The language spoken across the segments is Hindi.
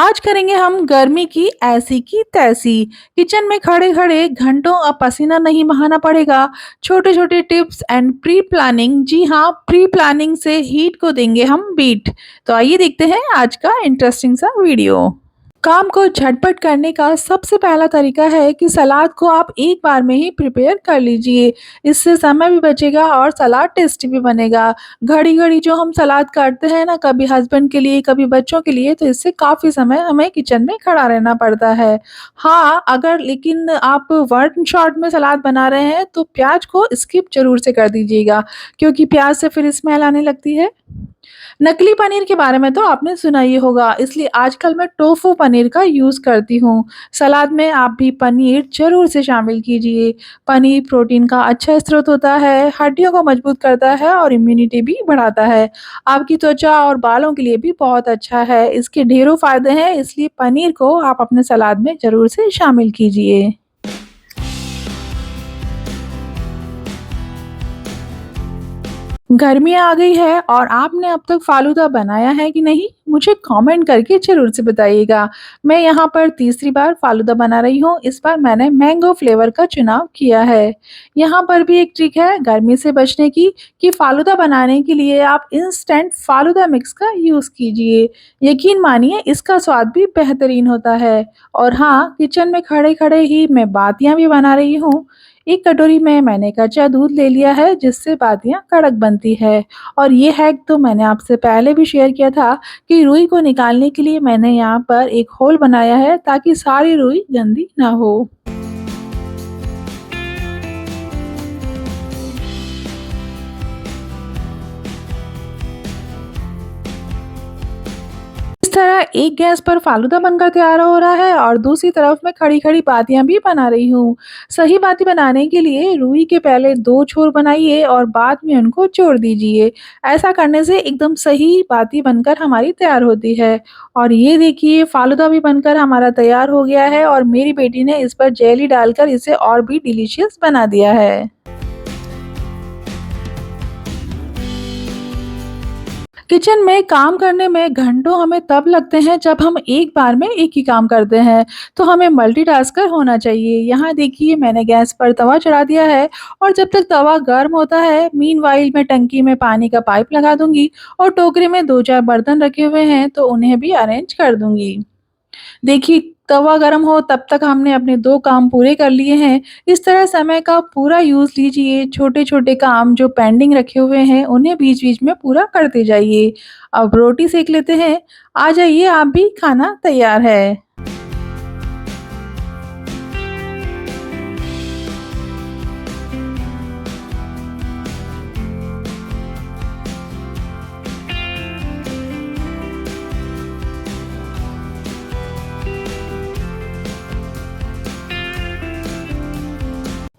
आज करेंगे हम गर्मी की ऐसी की तैसी। किचन में खड़े खड़े घंटों अब पसीना नहीं बहाना पड़ेगा। छोटे छोटे टिप्स एंड प्री प्लानिंग, जी हाँ, प्री प्लानिंग से हीट को देंगे हम बीट। तो आइए देखते हैं आज का इंटरेस्टिंग सा वीडियो। काम को झटपट करने का सबसे पहला तरीका है कि सलाद को आप एक बार में ही प्रिपेयर कर लीजिए। इससे समय भी बचेगा और सलाद टेस्टी भी बनेगा। घड़ी-घड़ी जो हम सलाद काटते हैं ना, कभी हस्बैंड के लिए, कभी बच्चों के लिए, तो इससे काफ़ी समय हमें किचन में खड़ा रहना पड़ता है। हाँ, अगर लेकिन आप वन शॉट में सलाद बना रहे हैं, तो प्याज को स्किप ज़रूर से कर दीजिएगा, क्योंकि प्याज से फिर स्मेल आने लगती है। नकली पनीर के बारे में तो आपने सुना ही होगा, इसलिए आजकल मैं टोफू पनीर का यूज़ करती हूँ। सलाद में आप भी पनीर ज़रूर से शामिल कीजिए। पनीर प्रोटीन का अच्छा स्रोत होता है, हड्डियों को मजबूत करता है और इम्यूनिटी भी बढ़ाता है। आपकी त्वचा और बालों के लिए भी बहुत अच्छा है। इसके ढेरों फ़ायदे हैं, इसलिए पनीर को आप अपने सलाद में ज़रूर से शामिल कीजिए। गर्मियाँ आ गई है और आपने अब तक फ़ालूदा बनाया है कि नहीं? मुझे कमेंट करके ज़रूर से बताइएगा। मैं यहाँ पर तीसरी बार फ़ालूदा बना रही हूँ। इस बार मैंने मैंगो फ्लेवर का चुनाव किया है। यहाँ पर भी एक ट्रिक है गर्मी से बचने की, कि फ़ालूदा बनाने के लिए आप इंस्टेंट फ़ालूदा मिक्स का यूज़ कीजिए। यकीन मानिए, इसका स्वाद भी बेहतरीन होता है। और हाँ, किचन में खड़े-खड़े ही मैं बातियाँ भी बना रही हूँ। एक कटोरी में मैंने कच्चा दूध ले लिया है, जिससे बातियाँ कड़क बनती है। और ये हैक तो मैंने आपसे पहले भी शेयर किया था, कि रुई को निकालने के लिए मैंने यहाँ पर एक होल बनाया है, ताकि सारी रुई गंदी ना हो। इस तरह एक गैस पर फालूदा बनकर तैयार हो रहा है और दूसरी तरफ मैं खड़ी-खड़ी बातियाँ भी बना रही हूँ। सही बाती बनाने के लिए रुई के पहले 2 छोर बनाइए और बाद में उनको जोड़ दीजिए। ऐसा करने से एकदम सही बाती बनकर हमारी तैयार होती है। और ये देखिए, फालूदा भी बनकर हमारा तैयार हो गया है और मेरी बेटी ने इस पर जेली डालकर इसे और भी डिलीशियस बना दिया है। किचन में काम करने में घंटों हमें तब लगते हैं जब हम एक बार में एक ही काम करते हैं, तो हमें मल्टीटास्कर होना चाहिए। यहाँ देखिए, मैंने गैस पर तवा चढ़ा दिया है और जब तक तवा गर्म होता है, मीनवाइल मैं टंकी में पानी का पाइप लगा दूंगी और टोकरी में 2-4 बर्तन रखे हुए हैं, तो उन्हें भी अरेंज कर दूंगी। देखिए, तवा गरम हो तब तक हमने अपने 2 काम पूरे कर लिए हैं। इस तरह समय का पूरा यूज़ लीजिए। छोटे-छोटे काम जो पेंडिंग रखे हुए हैं, उन्हें बीच-बीच में पूरा करते जाइए। अब रोटी सेक लेते हैं। आ जाइए, आप भी, खाना तैयार है।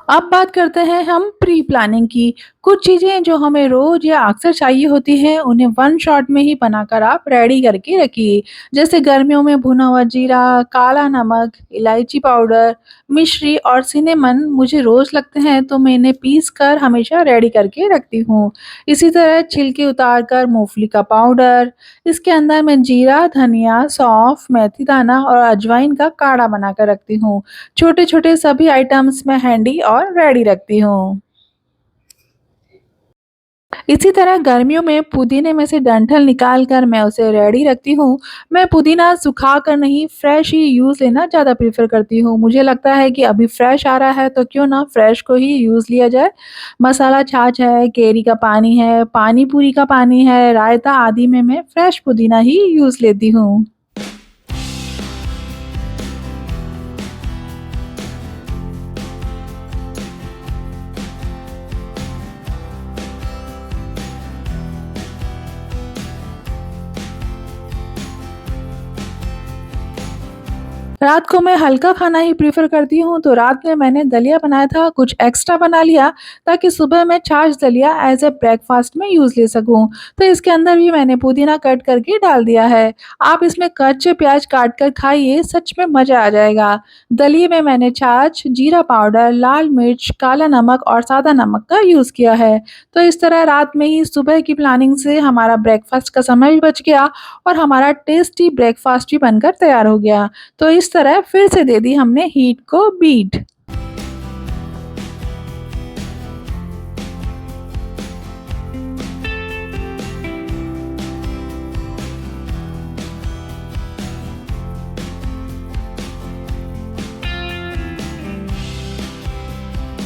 अब बात करते हैं हम प्री प्लानिंग की। कुछ चीज़ें जो हमें रोज़ या अक्सर चाहिए होती हैं, उन्हें वन शॉट में ही बनाकर आप रेडी करके रखिए। जैसे गर्मियों में भुना हुआ जीरा, काला नमक, इलायची पाउडर, मिश्री और सिनेमन मुझे रोज़ लगते हैं, तो मैं इन्हें पीस कर हमेशा रेडी करके रखती हूँ। इसी तरह छिलके उतार कर मूँगफली का पाउडर, इसके अंदर मैं जीरा, धनिया, सौंफ, मेथी दाना और अजवाइन का काढ़ा बनाकर रखती हूँ। छोटे-छोटे सभी आइटम्स मैं हैंडी और रेडी रखती हूँ। इसी तरह गर्मियों में पुदीने में से डंठल निकाल कर मैं उसे रेडी रखती हूँ। मैं पुदीना सुखा कर नहीं, फ्रेश ही यूज़ लेना ज़्यादा प्रेफ़र करती हूँ। मुझे लगता है कि अभी फ्रेश आ रहा है, तो क्यों ना फ्रेश को ही यूज़ लिया जाए। मसाला छाछ है, केरी का पानी है, पानी पूरी का पानी है, रायता आदि में मैं फ्रेश पुदीना ही यूज़ लेती हूँ। रात को मैं हल्का खाना ही प्रेफ़र करती हूँ, तो रात में मैंने दलिया बनाया था, कुछ एक्स्ट्रा बना लिया ताकि सुबह मैं छाछ दलिया एज़ अ ब्रेकफ़ास्ट में यूज़ ले सकूँ। तो इसके अंदर भी मैंने पुदीना कट करके डाल दिया है। आप इसमें कच्चे प्याज़ काट कर खाइए, सच में मज़ा आ जाएगा। दलिए में मैंने छाछ, जीरा पाउडर, लाल मिर्च, काला नमक और सादा नमक का यूज़ किया है। तो इस तरह रात में ही सुबह की प्लानिंग से हमारा ब्रेकफ़ास्ट का समय भी बच गया और हमारा टेस्टी ब्रेकफ़ास्ट भी बनकर तैयार हो गया। तो इस तरह फिर से दे दी हमने हीट को बीट।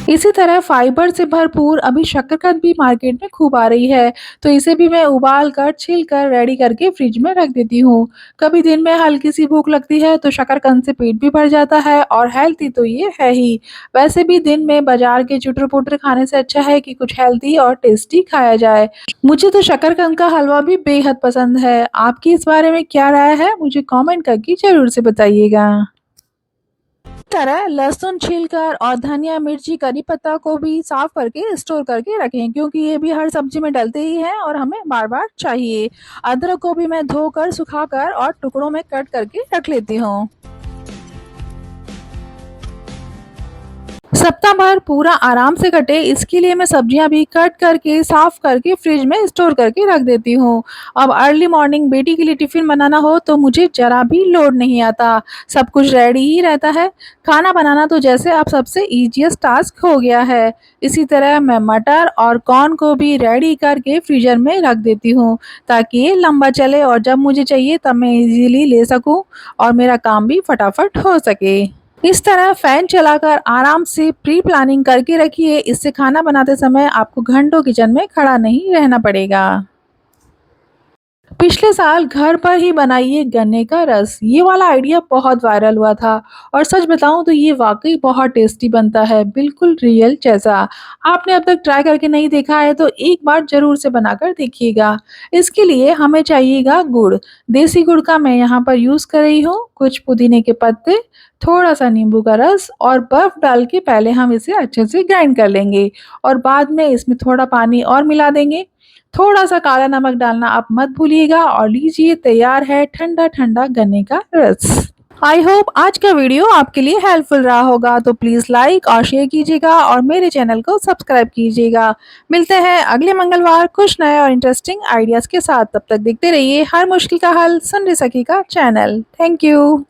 इसी तरह फाइबर से भरपूर अभी शकरकंद भी मार्केट में खूब आ रही है, तो इसे भी मैं उबाल कर, छील कर रेडी करके फ्रिज में रख देती हूँ। कभी दिन में हल्की-सी भूख लगती है तो शकरकंद से पेट भी भर जाता है और हेल्दी तो ये है ही। वैसे भी दिन में बाज़ार के चुटर-पुटर खाने से अच्छा है कि कुछ हेल्दी और टेस्टी खाया जाए। मुझे तो शकरकंद का हलवा भी बेहद पसंद है। आपकी इस बारे में क्या राय है? मुझे कमेंट करके ज़रूर से बताइएगा। तरह लहसुन छीलकर और धनिया, मिर्ची, करी पत्ता को भी साफ करके स्टोर करके रखें, क्योंकि ये भी हर सब्जी में डलते ही हैं और हमें बार-बार चाहिए। अदरक को भी मैं धोकर, सुखाकर और टुकड़ों में कट करके रख लेती हूँ। सप्ताह भर पूरा आराम से कटे, इसके लिए मैं सब्जियां भी कट करके, साफ करके फ्रिज में स्टोर करके रख देती हूँ। अब अर्ली मॉर्निंग बेटी के लिए टिफ़िन बनाना हो तो मुझे ज़रा भी लोड नहीं आता, सब कुछ रेडी ही रहता है। खाना बनाना तो जैसे अब सबसे ईज़ीएस्ट टास्क हो गया है। इसी तरह मैं मटर और कॉर्न को भी रेडी करके फ्रीज़र में रख देती हूँ, ताकि ये लंबा चले और जब मुझे चाहिए तब मैं ईज़िली ले सकूँ और मेरा काम भी फटाफट हो सके। इस तरह फैन चलाकर आराम से प्री प्लानिंग करके रखिए, इससे खाना बनाते समय आपको घंटों किचन में खड़ा नहीं रहना पड़ेगा। पिछले साल घर पर ही बनाइए गन्ने का रस, ये वाला आइडिया बहुत वायरल हुआ था और सच बताऊं तो ये वाकई बहुत टेस्टी बनता है, बिल्कुल रियल जैसा। आपने अब तक ट्राई करके नहीं देखा है तो एक बार जरूर से बनाकर देखिएगा। इसके लिए हमें चाहिएगा गुड़। देसी गुड़ का मैं यहाँ पर यूज कर रही हूँ, कुछ पुदीने के पत्ते, थोड़ा सा नींबू का रस और बर्फ डाल के पहले हम इसे अच्छे से ग्राइंड कर लेंगे और बाद में इसमें थोड़ा पानी और मिला देंगे। थोड़ा-सा काला नमक डालना आप मत भूलिएगा और लीजिए तैयार है ठंडा-ठंडा गन्ने का रस। आई होप आज का वीडियो आपके लिए हेल्पफुल रहा होगा, तो प्लीज़ लाइक और शेयर कीजिएगा और मेरे चैनल को सब्सक्राइब कीजिएगा। मिलते हैं अगले मंगलवार कुछ नए और इंटरेस्टिंग आइडियाज़ के साथ। तब तक देखते रहिए हर मुश्किल का हल सुन रही सखी का चैनल। Thank you.